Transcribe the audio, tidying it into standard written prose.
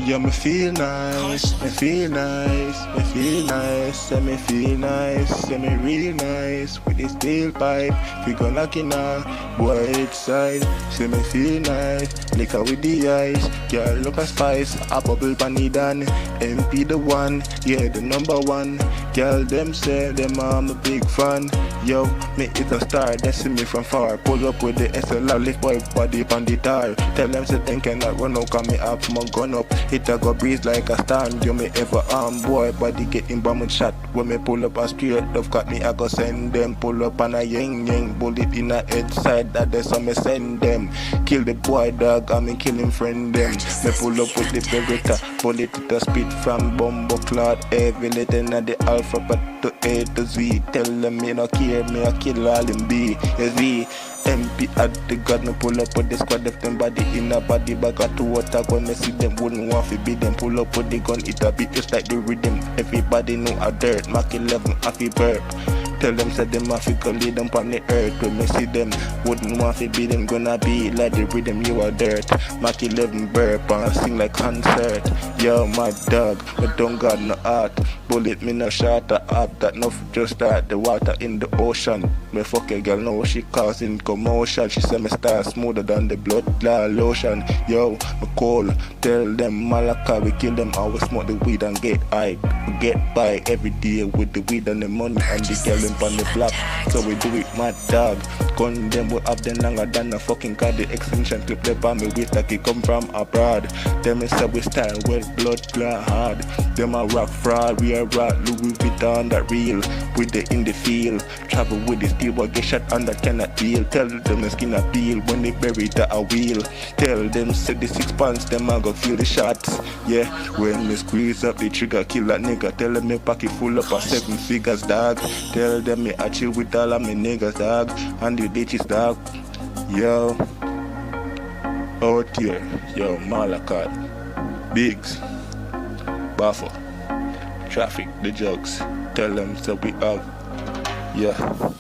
Yeah, me feel nice, me feel nice, me feel nice, say me feel nice, say me real nice with this steel pipe. We go knocking on boy outside, say me feel nice, liquor with the ice, girl look a spice, a bubble panny dan, MP the one, yeah the number one, girl them say them I'm a big fan. Yo, me is a star, they see me from far, pull up with the SLR, lift boy body on the tar, tell them say they cannot run out, cause me have my gun up. It a go breeze like a stand, you me ever arm boy, body getting bombed shot. When me pull up a straight love cut me, I go send them. Pull up on a yang bullet in a head side, that they so me send them. Kill the boy dog, I me kill him friend them. Me pull up with the Beretta, bullet to spit from Bumbo Cloud, heavy letting at the alphabet to A to Z. Tell them me no care, me a kill all in B, Z. MP at the god, me pull up with the squad, left them body in a body bag at 2 water gun, me see them wouldn't want to beat them. Pull up with the gun, it a beat just like the rhythm. Everybody know a dirt, Mach 11 happy burp. Tell them say them have to go lead them on the earth. When me see them, wouldn't want to be them, gonna be like the rhythm, you are dirt. Mach 11 burp and sing like concert. Yo, my dog, but don't got no heart. Bullet me no shot a up, that no just start the water in the ocean. Me fuck a girl now, she causing commotion. She say me start smoother than the blood lotion. Yo, me cold, tell them Malaka, we kill them, always smoke the weed and get high. We get by every day with the weed and the money and the girl on the block, so we do it, my dog. Gun them will have them longer than a fucking car. The extension clip they on me with like it come from abroad. Them is we style well blood clot hard. Them a rock fraud, we a rock Louis Vuitton that real. With the in the field, travel with the steel but get shot and that cannot deal. Tell them the skin a peel when they bury that a wheel. Tell them say the 6 pounds, them a go feel the shots. Yeah, when me squeeze up the trigger, kill that nigga. Tell them me pocket full up of 7 figures, dog. Tell them me I chill with all of me niggas, dog, and the bitches, dog. Yo, out here, yo, Malachi, Biggs, Buffer, Traffic, the jugs. Tell them so we have, yeah.